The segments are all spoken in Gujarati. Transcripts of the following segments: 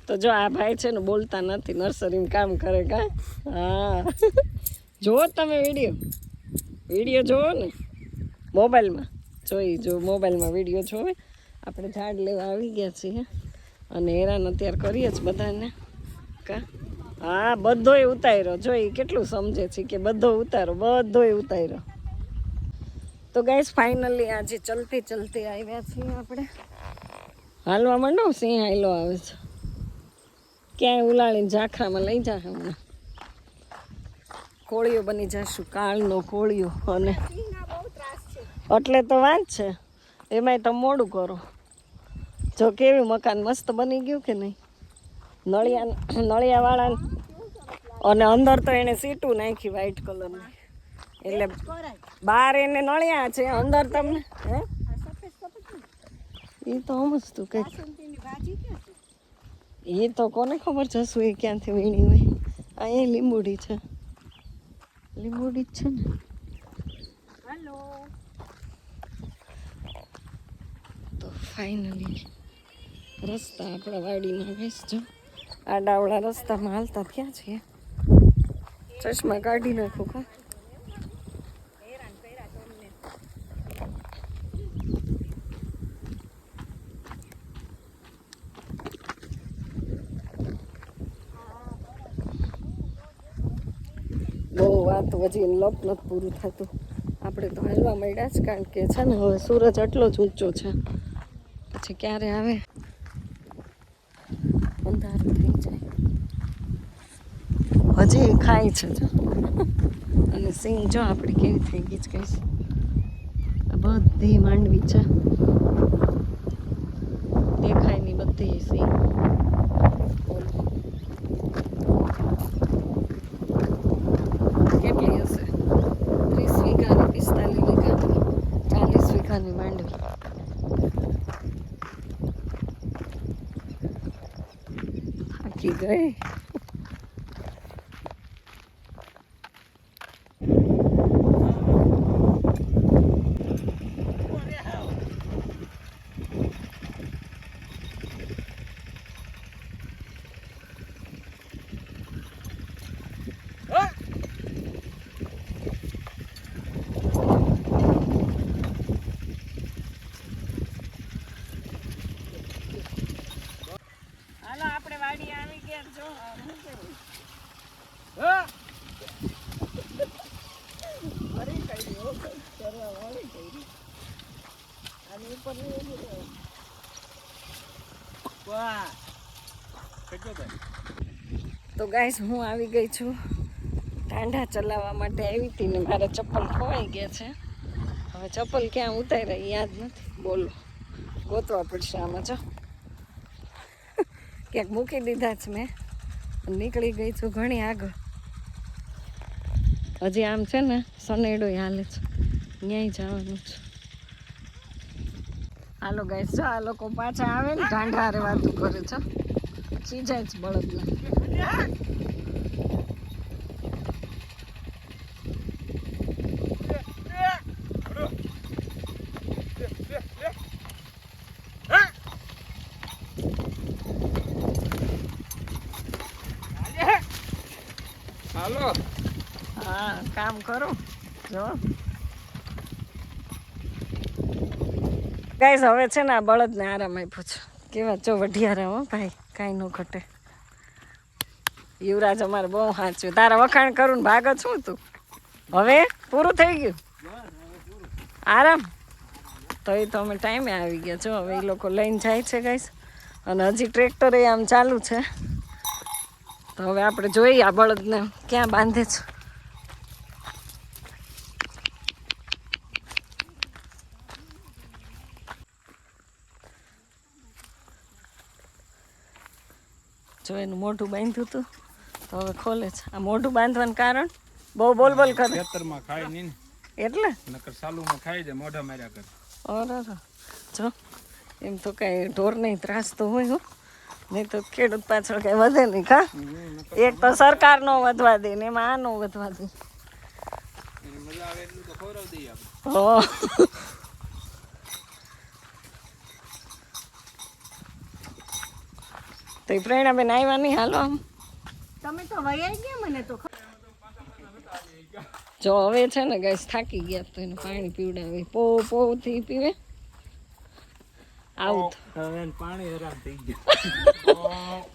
તો જો આ ભાઈ છે ને બોલતા નથી, નર્સરીમાં કામ કરે કા. હા જુઓ તમે વિડીયો જુઓ ને મોબાઈલમાં, જો મોબાઈલમાં વિડીયો જોવે. આપણે ઝાડ લેવા આવી ગયા છીએ અને હેરાન અત્યારે કરીએ જ બધાને કા. હા બધોય ઉતાર્યો, જોઈ કેટલું સમજે છે કે બધોય ઉતાર્યો. તો ગાઈસ ફાઇનલી આજે ચલતી આવ્યા છીએ આપણે. હાલવા માંડો, સિંહ હાલો આવે છે. ક્યાંય ઉલાળીને ઝાખરામાં લઈ જા હમણાં. કોળીઓ બની જશું, કાળનો કોળીઓ. અને એટલે તો વાત છે, એમાંય તમે મોડું કરો. જો કેવી મકાન મસ્ત બની ગયું કે નહીં, નળિયાવાળા. અને અંદર તો એને સીટું નાખી વ્હાઈટ કલરની, એટલે બહાર એને નળિયા છે, અંદર તમને હે એ તો સમજતું કંઈક. એ તો કોને ખબર જશું એ ક્યાંથી વીણી હોય. અહીંયા લીંબુડી છે, લીંબુડી જ છે ને. હેલો. તો ફાઇનલી રસ્તા આપણા વાડીમાં બેસજો. આડાવડા રસ્તામાં હાલતા થયા છીએ. ચશ્મા કાઢી નાખું કા. બહુ વાત હજી લપ નથી પૂરું થતું. આપણે તો હાલવા માંડ્યા જ, કારણ કે છે ને હવે સૂરજ આટલો જ ઊંચો છે, પછી ક્યારે આવે અંધારું થઈ જાય. હજી ખાય છે જો. અને સિંગ જો આપણી કેવી થઈ ગઈ છે કહીશ. આ બધી માંડવી છે, દેખાય નહીં બધી સિંગ. કેટલી હશે? 30 વીઘાની, 45 વીઘાની, 40 વીઘાની માંડવી. થાકી ગઈ. હાલો આપણે વાડી આવી ગયા. જો તો ગાઈસ હું આવી ગઈ છું. ટાંઢા ચલાવવા માટે આવી હતી ને મારા ચપ્પલ ખોવાઈ ગયા છે. હવે ચપ્પલ ક્યાં ઉતાર્યા યાદ નથી. બોલો, ગોતવા પડશે આમાં. જો ક્યાંક મૂકી દીધા છે મેં, નીકળી ગઈ છું ઘણી આગળ. હજી આમ છે ને સનેડો હાલે છે, ન્યાય જવાનું છે. હાલો ગાઈસ, જો આ લોકો પાછા આવે ને ઢાંઢા હારે વાતું કરે છે. સીજાય છે બળદના. હાલો. હા કામ કરો. જો ગાઈસ હવે છે ને આ બળદને આરામ આપ્યો છે. કેવા જો વઢિયારા હો ભાઈ, કાંઈ ન ઘટે. યુવરાજ અમારે બહુ સાચું. તારા વખાણ કરું ને ભાગ છું તું. હવે પૂરું થઈ ગયું આરામ. તો એ તો અમે ટાઈમે આવી ગયા. જો હવે એ લોકો લઈને જાય છે ગાઈસ, અને હજી ટ્રેક્ટર એ આમ ચાલુ છે. તો હવે આપણે જોઈએ આ બળદને ક્યાં બાંધે છે. જો એનું મોઢું બાંધ્યું હતું તો હવે ખોલે છે. આ મોઢું બાંધવાનું કારણ બહુ બોલ કરે. ખેતરમાં ખાય નહીં એટલે નકર સાલુમાં ખાઈ જાય, મોઢા માર્યા કરે. અરે જો એમ તો કાંઈ ઢોર નહીં ત્રાસ તો હોય હો, નહીં તો ખેડૂત પાછળ કાંઈ વધે નહીં. કા એક તો સરકાર નો વધવા દે ને એમાં આ નો વધવા દે. મજા આવે એટલું તો ખવડાવી દઈએ આપણે. તો એ પ્રેરણાબેન આવ્યા નહીં, હાલો આમ. તમે તો વયા ગયા મને તો જો હવે છે ને ગાઈસ થાકી ગયા તો એને પાણી પીવડાવે. પોથી પીવે. આઉટ. પાણી હેરાન થઈ ગયું.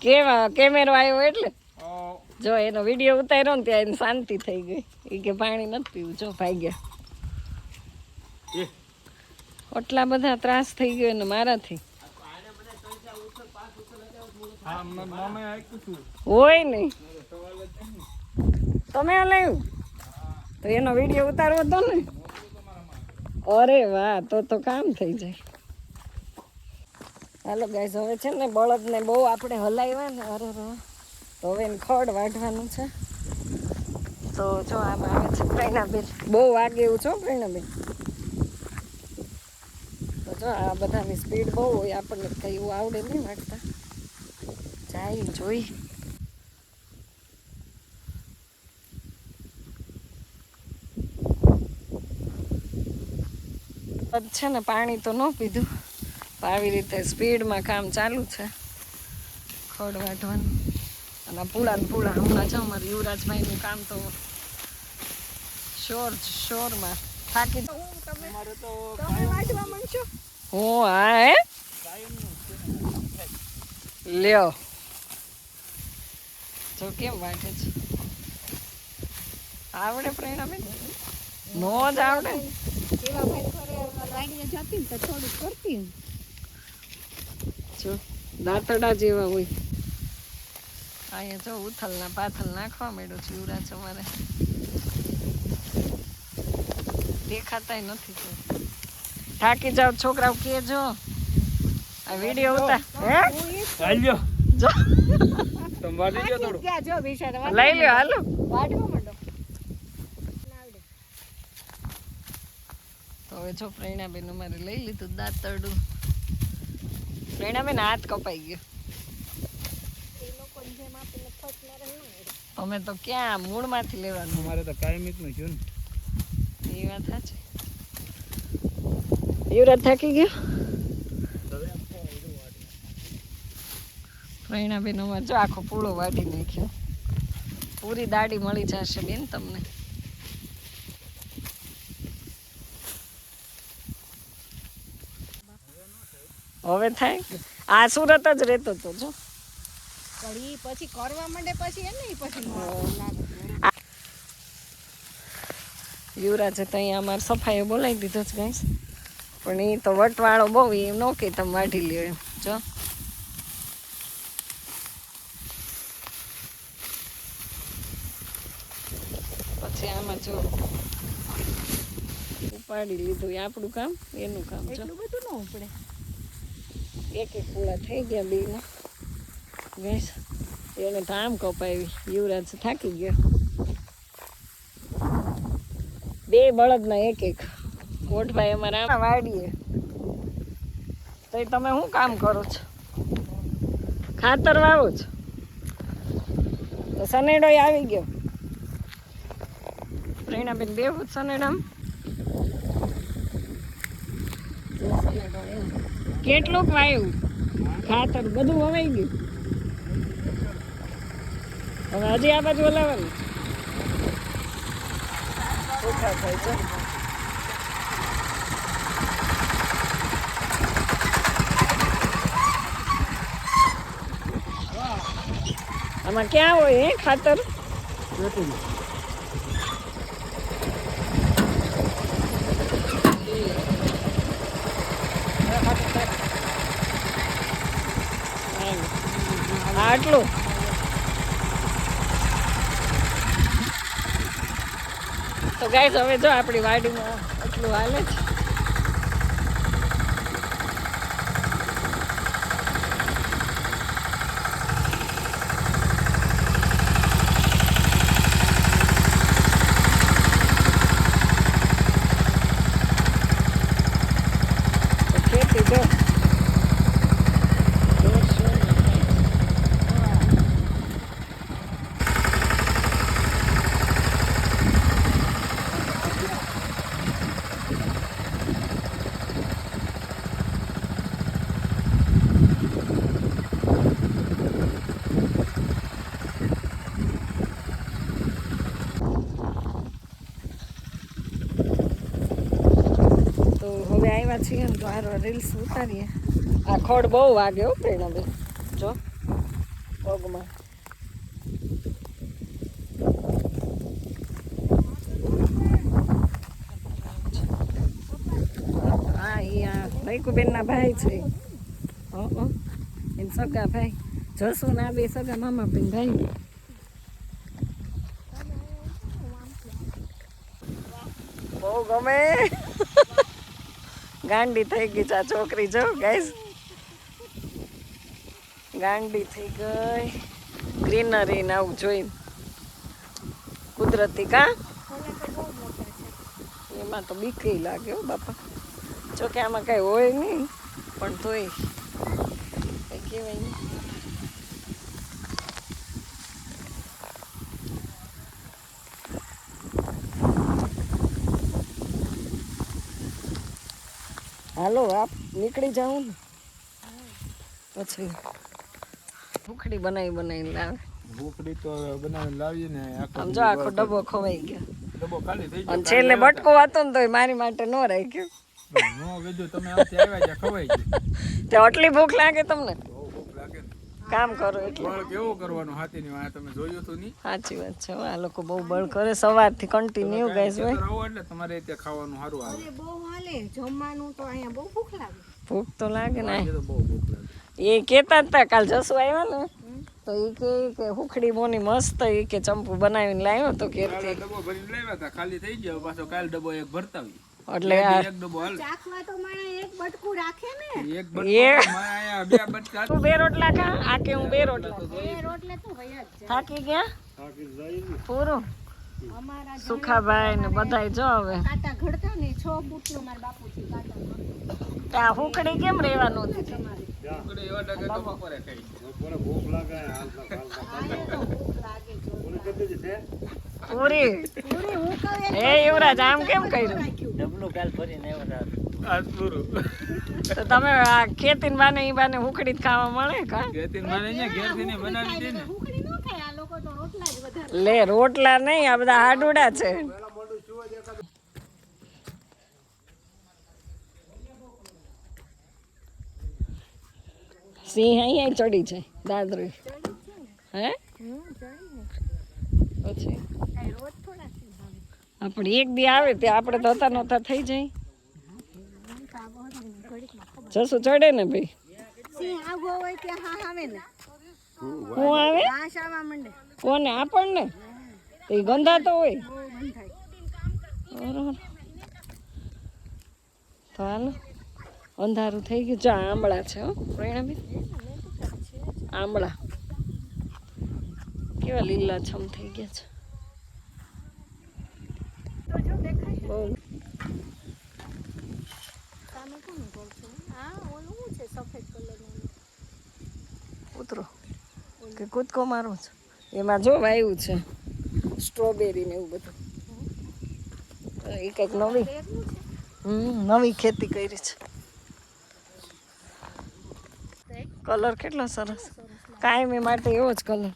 કેવા કેમેરો આવ્યો એટલે જો એનો વિડીયો ઉતાર્યો ને ત્યાં એને શાંતિ થઈ ગઈ. એ કે પાણી નથી પીવું. જો ભાઈ ગયા. એટલા બધા ત્રાસ થઈ ગયો ને મારાથી. હોય નહીં તમે લાવ્યું તો એનો વિડીયો ઉતારવો હતો ને. અરે વાહ, તો કામ થઈ જાય. હાલો ગાઈસ, હવે છે ને બળદને બહુ આપણે હલાવ્યા ને. અરે તો હવે એને ખડ વાઢવાનું છે. તો જો આમ આવે છે પ્રેરણાબેન. બહુ વાગે એવું છો પ્રેરણાબેન. તો જો આ બધાની સ્પીડ બહુ હોય, આપણને કંઈ એવું આવડે નહીં વાગતા. જાય જોઈ. છે ને પાણી તો ન પીધું, આવી રીતે સ્પીડમાં કામ ચાલુ છે ખડ વાઢવાનું. અને પૂળા હમણાં છે અમારે યુવરાજભાઈનું કામ તો શોરમાં થાકી તમે વાંચવા માંગશો. હું હા હે લ્યો જો કેમ વાંચે છે. આવડે પ્રેરણાબેન? નો જ આવડે. એવા ભાઈ વાડીએ જતી ને તો થોડુંક કરતી. જો દાંતડા જેવા હોય. અહીંયા જો ઉથલના પાથલ નાખવા માંડ્યો છે યુવરાજ અમારે. દેખાતાય નથી તો. થાકી જાવ છોકરાઓ કેજો. આ વિડીયો ઉતાર હે ચાલ્યો જો તમે વાળી ગયો થોડું. ક્યાં જો બિચારા લઈ લ્યો હાલો. વાઢવા માંડો. તો હવે જો પ્રેરણાબેન અમારે લઈ લીધું દાંતરડું. પ્રેરણાબેન હાથ કપાઈ ગયો. અમે તો ક્યાં મૂળમાંથી લેવાનું. અમારે તો કાયમિક નું છે ને. એ વાત સાચી. યુવરાજ થાકી ગયો. પ્રેરણાબેન અમારે જો આખો પૂળો વાઢી નાખ્યો. પૂરી દાઢી મળી જશે બેન તમને. હવે થાય. આ સુરત જ રહેતો હતો જો. કડી પછી કરવા માંડે પછી એને પછી યુવરાજે તો અહીંયા અમારે સફાઈઓ બોલાવી દીધો છે ગાઈસ. પણ એ તો વટવાળો બહુ એમ ન કે તમે વાઢી લ્યો એમ. જો પછી આમાં જો ઉપાડી લીધું. એ આપણું કામ એનું કામ. જો એટલું બધું ન ઉપડે. એક પૂળા થઈ ગયા બેના ગેસ. એને તો આમ કપાવી. યુવરાજ થાકી ગયો. બે બળદના એક કોટભાઈ અમારે આમ વાડીએ. તો તમે શું કામ કરો છો? ખાતર વાવો છો? તો સનેડો આવી ગયો. પ્રેરણાબેન બેવું જ સનેડામાં. કેટલુંક વાયું ખાતર બધું વવાઈ ગયું. હવે હજી આ બાજુ હલાવવાનું. ઓછા થાય છે. આમાં ક્યાં હોય હે ખાતર? આટલું તો ગાઈસ હવે જો આપણી વાડીમાં એટલું હાલે છે. ખેતી જો બેઠા છીએ ને તો હારો રીલ્સ ઉતારીએ. આ ખોડ બહુ વાગ્યો પ્રેરણાબેન, જો પગમાં. હા એ આ ભૈકુબેનના ભાઈ છે. એને સગા ભાઈ જસુ ના બે સગા મામા બેન ભાઈ. બહુ ગમે. ગાંડી થઈ ગઈ છે આ છોકરી, જો ગાઈસ ગાંડી થઈ ગઈ ગ્રીનરી ને આવું જોઈને. કુદરતી કા એમાં તો બીક લાગે હો બાપા. જો કે આમાં કઈ હોય નહીં પણ તોય કઈ કહેવાય નહીં. હાલો આપ નીકળી જાઉં ને પછી ભૂખડી બનાવીને લાવે. ભૂખડી તો બનાવીને લાવીએ ને આમ જો આખો ડબ્બો ખવાઈ ગયો. ડબ્બો ખાલી થઈ અને છેલ્લે બટકો હતો ને તોય મારી માટે ન રાખ્યો. નો કીધું તમે આમથી આવ્યા ત્યાં ખવાઈ ગયું. તે આટલી ભૂખ લાગે તમને? બહુ ભૂખ લાગે ને. કામ કરો એટલે. બળ કેવું કરવાનું હાથીની વાંહે તમે જોયું હતું નહીં? સાચી વાત છે. આ લોકો બહુ બળ કરે સવારથી કન્ટિન્યુ ગાઈસ હોય. ખેતર આવો એટલે તમારે ત્યાં ખાવાનું સારું આવે. અરે બહુ હાલે જમવાનું તો અહીંયા બહુ ભૂખ લાગે. ભૂખ તો લાગે ને. આજે તો બહુ ભૂખ લાગે. એ કહેતા હતા કાલ જસુ આવ્યા ને તો એ કે હુખડી મોની મસ્ત એ કે ચંપુ બનાવીને લાવ્યો તો કાલે ઘેરથી. ડબ્બો ભરીને લાવ્યા હતા, ખાલી થઈ ગયો. પાછો કાલ ડબ્બો એક ભરતા આવી. એટલે આ એક ડબ્બો હાલે. ચાખવા તો માણસ એક બટકું રાખે ને. એક બટકો મારે અહીંયા બે બટકા તું બે રોટલા ખા, આ કે હું બે રોટલા. એ રોટલે તો વયા જ જાય. થાકી ગયા પૂરું. અમારા સુખાભાઈ ને બધાય જો હવે કાંટા ઘડતા ને 6 ફૂટનો મારા બાપુથી કાંટા ઘડતા. આ હુકડી કેમ રહેવાનું હતી? ઉકળે એવા ડગે તો બપોરે ખાઈ. આને તો ભૂખ લાગે જો. પૂરી પૂરી હું કહું એક હે યુવરાજ આમ કેમ કર્યું? આજ પૂરું. તો તમે આ ખેતી બાને ઈ બાને હુકડી જ ખાવા મળે કા? ઘેરથી મને અહીંયા ઘેરથી ને બનાવી દે ને. ભૂખડી ન ખાય આ લોકો તો રોટલા જ વધારે. લે રોટલા નહીં, આ બધા હાડુડા છે. સિંહ અહીંયા ચડી છે દાદરી. હે પછી કાંઈ રોજ થોડા છે ભાવે. આપણે એક દી આવે તે આપણે તો હતા નહોતા થઈ જાય. જસુ ચડે ને ભાઈ. સિંહ આગો હોય ત્યાં હા આવે ને. હું આવે ઘાસ આવવા માંડે. કોને? આપણને એ ગંધાતો હોય. બહુ બંધાય. બરોબર. તો હાલો અંધારું થઈ ગયું. જો આંબળા છે હો પ્રેરણાબેન, આંબળા કેવા લીલા છમ થઈ ગયા છે. તો જો દેખાય બહુ સામે કોનું ઘર છે? હા ઓલું શું છે સફેદ કલરનું? ઉતરો કે કૂદકો મારો છે. એમાં જો વાયુ છે સ્ટ્રોબેરી ને એવું બધું. એ કંઈક નવી કેરનું છે. નવી ખેતી કરી છે. કલર કેટલો સરસ, કાયમી માટે એવો જ કલર.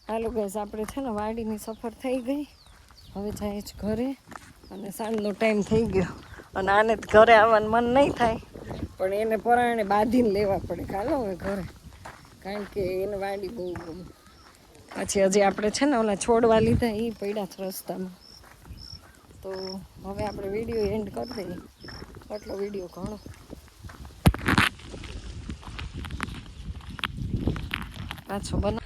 હાલો ગાઈસ આપણે છે ને વાડીની સફર થઈ ગઈ. હવે જાય છે ઘરે અને સાંજનો ટાઈમ થઈ ગયો અને આને ઘરે આવવાનું મન નહીં થાય પણ એને પરાણે બાંધીને લેવા પડે. ચાલો હવે ઘરે, કારણ કે એને વાડી બહુ ગમે. પછી હજી આપણે છે ને ઓલા છોડવા લીધા એ પડ્યા છે રસ્તામાં. તો હવે આપણે વિડીયો એન્ડ કરી દઈએ. આટલો વિડીયો ઘણો. પાછો બનાવ.